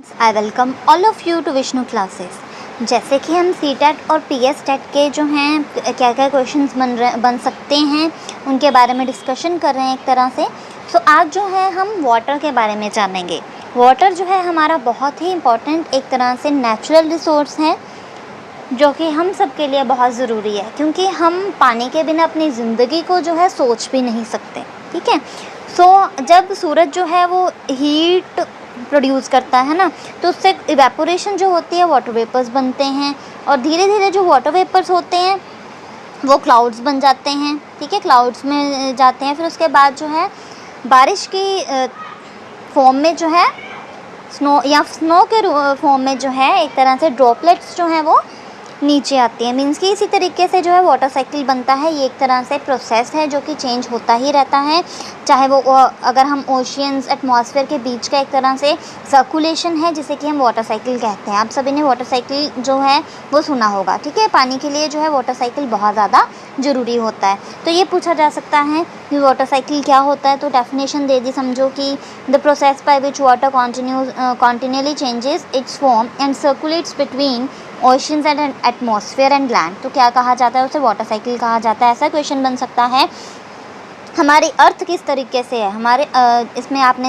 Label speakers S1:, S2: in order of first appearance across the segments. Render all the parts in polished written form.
S1: I welcome all of you to Vishnu classes. जैसे कि हम सीटेट और पीएस टेट के जो हैं क्या क्या क्वेश्चंस बन सकते हैं उनके बारे में डिस्कशन कर रहे हैं एक तरह से। सो आज जो है हम वाटर के बारे में जानेंगे। वाटर जो है हमारा बहुत ही इम्पॉर्टेंट एक तरह से नेचुरल रिसोर्स है जो कि हम सब के लिए बहुत ज़रूरी है, क्योंकि हम पानी के बिना अपनी ज़िंदगी को जो है सोच भी नहीं सकते। ठीक है। जब सूरज जो है वो हीट प्रोड्यूस करता है ना, तो उससे इवेपोरेशन जो होती है वाटर वेपर्स बनते हैं, और धीरे धीरे जो वाटर वेपर्स होते हैं वो क्लाउड्स बन जाते हैं। ठीक है, क्लाउड्स में जाते हैं। फिर उसके बाद जो है बारिश की फॉर्म में जो है स्नो के फॉर्म में जो है एक तरह से ड्रॉपलेट्स जो हैं वो नीचे आती है। मीन्स कि इसी तरीके से जो है वाटर साइकिल बनता है। ये एक तरह से प्रोसेस है जो कि चेंज होता ही रहता है, चाहे वो अगर हम ओशियंस एटमॉस्फेयर के बीच का एक तरह से सर्कुलेशन है जिसे कि हम वाटर साइकिल कहते हैं। आप सभी ने वाटर साइकिल जो है वो सुना होगा। ठीक है, पानी के लिए जो है वाटर साइकिल बहुत ज़्यादा ज़रूरी होता है। तो ये पूछा जा सकता है कि वाटर साइकिल क्या होता है, तो डेफिनेशन दे दी। समझो कि the process by which water continuously changes its form and circulates between oceans and atmosphere and land. तो क्या कहा जाता है, उसे वाटर साइकिल कहा जाता है। ऐसा क्वेश्चन बन सकता है हमारी अर्थ किस तरीके से है। हमारे इसमें आपने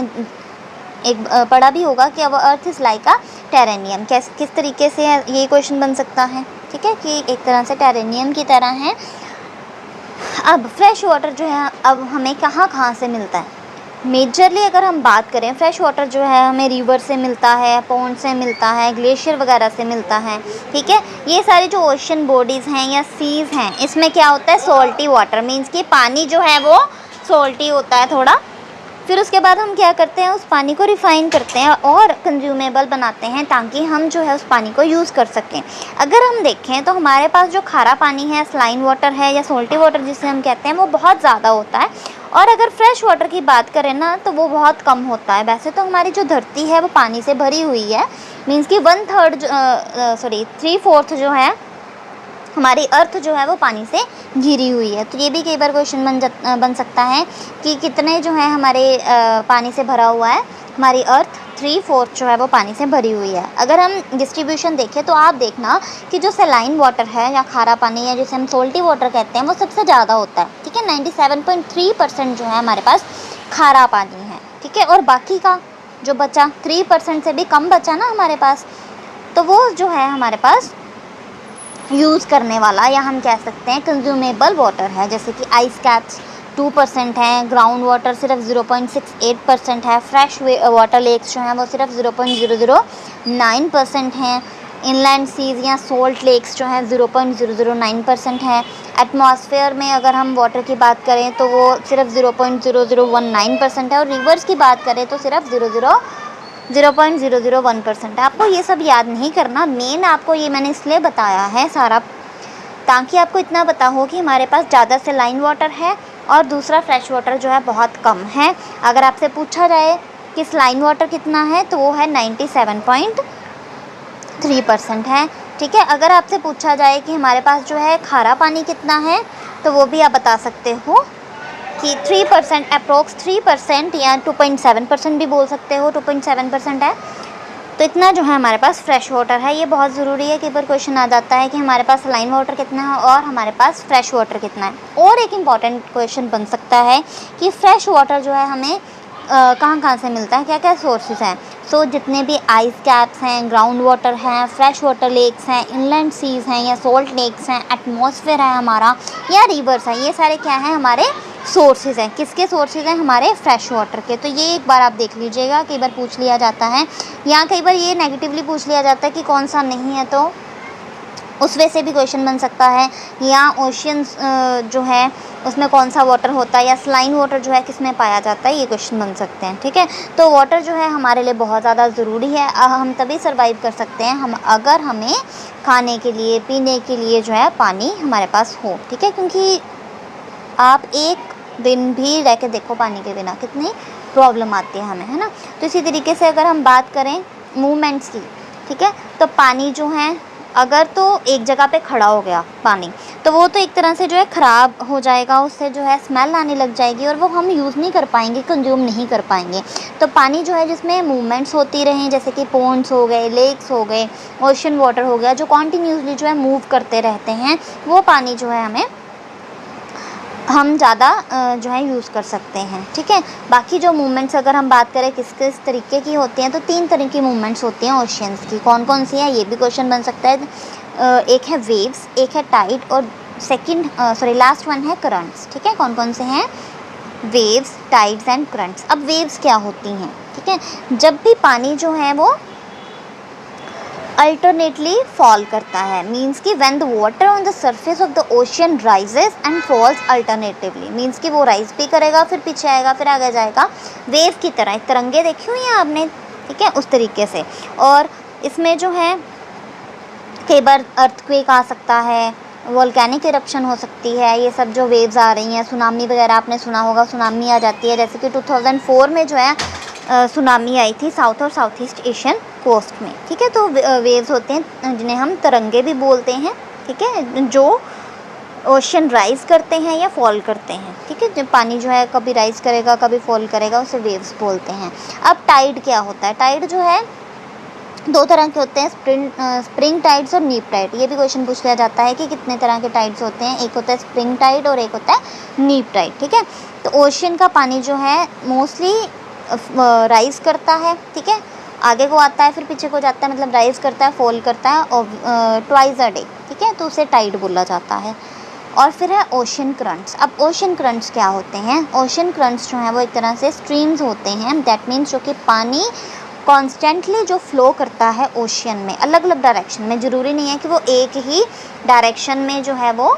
S1: एक पढ़ा भी होगा कि अब अर्थ इज़ लाइक अ टेरेनियम। किस तरीके से है ये क्वेश्चन बन सकता है। ठीक है, कि एक तरह से टेरेनियम की तरह है। अब फ्रेश वाटर जो है अब हमें कहाँ कहाँ से मिलता है। मेजरली अगर हम बात करें, फ्रेश वाटर जो है हमें रिवर से मिलता है, पॉन्ड से मिलता है, ग्लेशियर वगैरह से मिलता है। ठीक है, ये सारी जो ओशन बॉडीज़ हैं या सीज़ हैं, इसमें क्या होता है, सॉल्टी वाटर। मीन्स कि पानी जो है वो सॉल्टी होता है थोड़ा। फिर उसके बाद हम क्या करते हैं, उस पानी को रिफ़ाइन करते हैं और कंज्यूमेबल बनाते हैं ताकि हम जो है उस पानी को यूज़ कर सकें। अगर हम देखें तो हमारे पास जो खारा पानी है, स्लाइन वाटर है या सॉल्टी वाटर जिसे हम कहते हैं, वो बहुत ज़्यादा होता है। और अगर फ्रेश वाटर की बात करें ना तो वो बहुत कम होता है। वैसे तो हमारी जो धरती है वो पानी से भरी हुई है। मीन्स कि 3/4 जो है हमारी अर्थ जो है वो पानी से घिरी हुई है। तो ये भी कई बार क्वेश्चन बन सकता है कि कितने जो है हमारे पानी से भरा हुआ है। हमारी अर्थ 3/4 जो है वो पानी से भरी हुई है। अगर हम डिस्ट्रीब्यूशन देखें तो आप देखना कि जो सलाइन वाटर है या खारा पानी या जिसे हम सोल्टी वाटर कहते हैं वो सबसे ज़्यादा होता है। ठीक है, 97.3% जो है हमारे पास खारा पानी है। ठीक है, और बाकी का जो बचा 3% से भी कम बचा ना हमारे पास, तो वो जो है हमारे पास यूज़ करने वाला या हम कह सकते हैं कंज्यूमेबल वाटर है। जैसे कि आइस कैप्स 2% हैं, ग्राउंड वाटर सिर्फ 0.68% है, फ्रेश वाटर लेक्स जो हैं वो सिर्फ 0.009% हैं, इनलैंड सीज़ या सोल्ट लेक्स जो हैं 0.009% हैं। एटमॉस्फेयर में अगर हम वाटर की बात करें तो वो सिर्फ 0.0019% है, और रिवर्स की बात करें तो सिर्फ 0.001% है। आपको ये सब याद नहीं करना। मेन आपको ये मैंने इसलिए बताया है सारा ताकि आपको इतना पता हो कि हमारे पास ज़्यादा सलाइन वाटर है और दूसरा फ्रेश वाटर जो है बहुत कम है। अगर आपसे पूछा जाए कि सलाइन वाटर कितना है तो वो है 97.3% है। ठीक है, अगर आपसे पूछा जाए कि हमारे पास जो है खारा पानी कितना है तो वो भी आप बता सकते हो कि 3%, अप्रोक्स 3% या 2.7% भी बोल सकते हो। 2.7% है। तो इतना जो है हमारे पास फ्रेश वाटर है। ये बहुत ज़रूरी है कि पर क्वेश्चन आ जाता है कि हमारे पास सलाइन वाटर कितना है और हमारे पास फ्रेश वाटर कितना है। और एक इम्पॉर्टेंट क्वेश्चन बन सकता है कि फ्रेश वाटर जो है हमें कहाँ कहाँ से मिलता है, क्या क्या सोर्सेज हैं। जितने भी आइस कैप्स हैं, ग्राउंड वाटर हैं, फ्रेश वाटर लेक्स हैं, इनलैंड सीज़ हैं या सोल्ट लेक्स हैं, एटमॉस्फेयर है हमारा या रिवर्स है, ये सारे क्या हैं हमारे सोर्सेज हैं। किसके सोर्सेज हैं, हमारे फ्रेश वाटर के। तो ये एक बार आप देख लीजिएगा, कई बार पूछ लिया जाता है या कई बार ये नेगेटिवली पूछ लिया जाता है कि कौन सा नहीं है, तो उस वे से भी क्वेश्चन बन सकता है। या ओशियंस जो है उसमें कौन सा वाटर होता है, या स्लाइन वाटर जो है किस में पाया जाता है, ये क्वेश्चन बन सकते हैं। ठीक है, तो वाटर जो है हमारे लिए बहुत ज़्यादा ज़रूरी है। हम तभी सर्वाइव कर सकते हैं अगर हमें खाने के लिए, पीने के लिए जो है पानी हमारे पास हो। ठीक है, क्योंकि आप एक दिन भी रह के देखो पानी के बिना कितनी प्रॉब्लम आती है हमें, है ना। तो इसी तरीके से अगर हम बात करें मूवमेंट्स की, ठीक है, तो पानी जो है अगर तो एक जगह पे खड़ा हो गया पानी, तो वो तो एक तरह से जो है ख़राब हो जाएगा, उससे जो है स्मेल आने लग जाएगी और वो हम यूज़ नहीं कर पाएंगे, कंज्यूम नहीं कर पाएंगे। तो पानी जो है जिसमें मूवमेंट्स होती रहें, जैसे कि पोन्ड्स हो गए, लेक्स हो गए, ओशन वाटर हो गया, जो कॉन्टीन्यूसली जो है मूव करते रहते हैं, वो पानी जो है हम ज़्यादा जो है यूज़ कर सकते हैं। ठीक है, बाकी जो मूवमेंट्स अगर हम बात करें किस किस तरीके की होती हैं, तो 3 तरह की मूवमेंट्स होती हैं ओशियंस की। कौन कौन सी है, ये भी क्वेश्चन बन सकता है। एक है वेव्स, एक है टाइड और लास्ट वन है करंट्स। ठीक है, कौन कौन से हैं, वेव्स, टाइड्स एंड करंट्स। अब वेव्स क्या होती हैं, ठीक है, जब भी पानी जो है वो अल्टरनेटली फॉल करता है, मीन्स कि when the water on the surface of the ocean rises and falls alternatively, means कि वो राइज भी करेगा, फिर पीछे आएगा, फिर आगे जाएगा, वेव की तरह। एक तरंगे देखी हुई हैं आपने, ठीक है, उस तरीके से। और इसमें जो है कई बार अर्थक्वेक आ सकता है, वोल्केनिक इरप्शन हो सकती है, ये सब जो वेव्स आ रही हैं, सुनामी वगैरह आपने सुना होगा, सुनामी आ जाती है, जैसे कि 2004 में जो है सुनामी आई थी साउथ और साउथ ईस्ट एशियन कोस्ट में। ठीक है, तो वेव्स होते हैं जिन्हें हम तरंगे भी बोलते हैं। ठीक है, जो ओशन राइज करते हैं या फॉल करते हैं। ठीक है, जब पानी जो है कभी राइज करेगा कभी फॉल करेगा, उसे वेव्स बोलते हैं। अब टाइड क्या होता है, टाइड जो है 2 तरह के होते हैं, स्प्रिंग टाइड्स और नीप टाइड। ये भी क्वेश्चन पूछ लिया जाता है कि कितने तरह के टाइड्स होते हैं, एक होता है स्प्रिंग टाइड और एक होता है नीप टाइड। ठीक है, तो ओशियन का पानी जो है मोस्टली राइज करता है, ठीक है, आगे को आता है फिर पीछे को जाता है, मतलब राइज करता है, फॉल करता है, और ट्वाइस अ डे। ठीक है, तो उसे टाइड बोला जाता है। और फिर है ओशन करंट्स। अब ओशन करंट्स क्या होते हैं, ओशन करंट्स जो हैं वो एक तरह से स्ट्रीम्स होते हैं, दैट मीन्स जो कि पानी कॉन्स्टेंटली जो फ्लो करता है ओशियन में, अलग अलग डायरेक्शन में, ज़रूरी नहीं है कि वो एक ही डायरेक्शन में जो है वो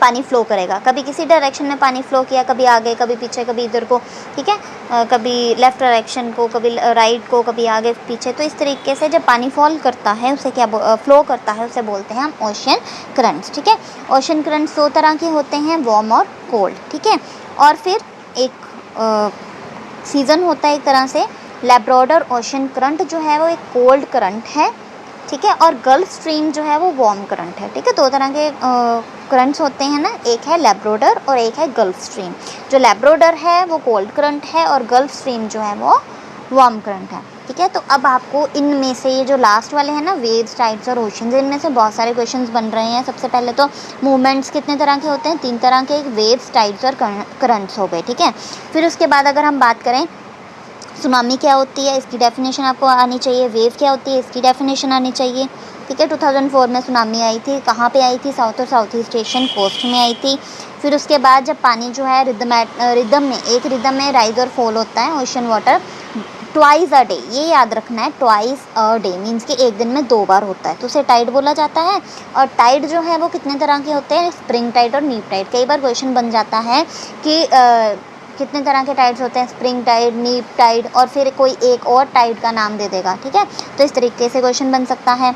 S1: पानी फ़्लो करेगा। कभी किसी डायरेक्शन में पानी फ़्लो किया, कभी आगे, कभी पीछे, कभी इधर को, ठीक है, कभी लेफ़्ट डायरेक्शन को, कभी राइट को, कभी आगे पीछे। तो इस तरीके से जब पानी फॉल करता है, उसे क्या फ़्लो करता है, उसे बोलते हैं हम ओशन करंट्स। ठीक है, ओशन करंट्स 2 तरह के होते हैं, वार्म और कोल्ड। ठीक है, और फिर एक सीज़न होता है एक तरह से, लैब्राडोर ओशन करंट जो है वो एक कोल्ड करंट है। ठीक है, और गल्फ स्ट्रीम जो है वो वार्म करंट है। ठीक है, 2 तरह के करंट्स होते हैं ना, एक है लैब्राडोर और एक है गल्फ स्ट्रीम। जो लैब्राडोर है वो कोल्ड करंट है और गल्फ स्ट्रीम जो है वो वार्म करंट है। ठीक है, तो अब आपको इनमें से ये जो लास्ट वाले हैं ना, वेव्स, टाइड्स और ओशंस, इनमें से बहुत सारे क्वेश्चंस बन रहे हैं। सबसे पहले तो मूवमेंट्स कितने तरह के होते हैं, 3 तरह के, वेव्स, टाइड्स और करंट्स हो गए। ठीक है, फिर उसके बाद अगर हम बात करें सुनामी क्या होती है, इसकी डेफिनेशन आपको आनी चाहिए। वेव क्या होती है, इसकी डेफिनेशन आनी चाहिए। ठीक है, 2004 में सुनामी आई थी, कहाँ पे आई थी, साउथ और साउथ ईस्ट एशियन कोस्ट में आई थी। फिर उसके बाद जब पानी जो है एक रिदम में राइज और फॉल होता है ocean water twice a day, ये याद रखना है, ट्वाइस अ डे मीन्स कि एक दिन में 2 बार होता है, तो उसे टाइड बोला जाता है। और टाइड जो है वो कितने तरह के होते हैं, स्प्रिंग टाइड और नीप टाइड। कई बार क्वेश्चन बन जाता है कि कितने तरह के टाइड्स होते हैं, स्प्रिंग टाइड, नीप टाइड, और फिर कोई एक और टाइड का नाम दे देगा। ठीक है, तो इस तरीके से क्वेश्चन बन सकता है।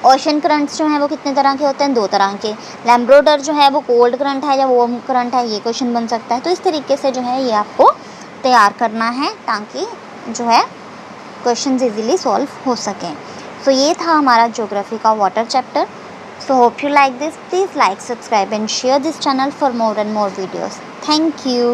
S1: ओशन करंट्स जो हैं वो कितने तरह के होते हैं, 2 तरह के। लैब्राडोर जो है वो कोल्ड करंट है या वार्म करंट है, ये क्वेश्चन बन सकता है। तो इस तरीके से जो है ये आपको तैयार करना है ताकि जो है क्वेश्चन इजीली सॉल्व हो सकें। सो ये था हमारा ज्योग्राफी का water chapter. So hope you like this. Please like, subscribe and share this channel for more and more videos. Thank you.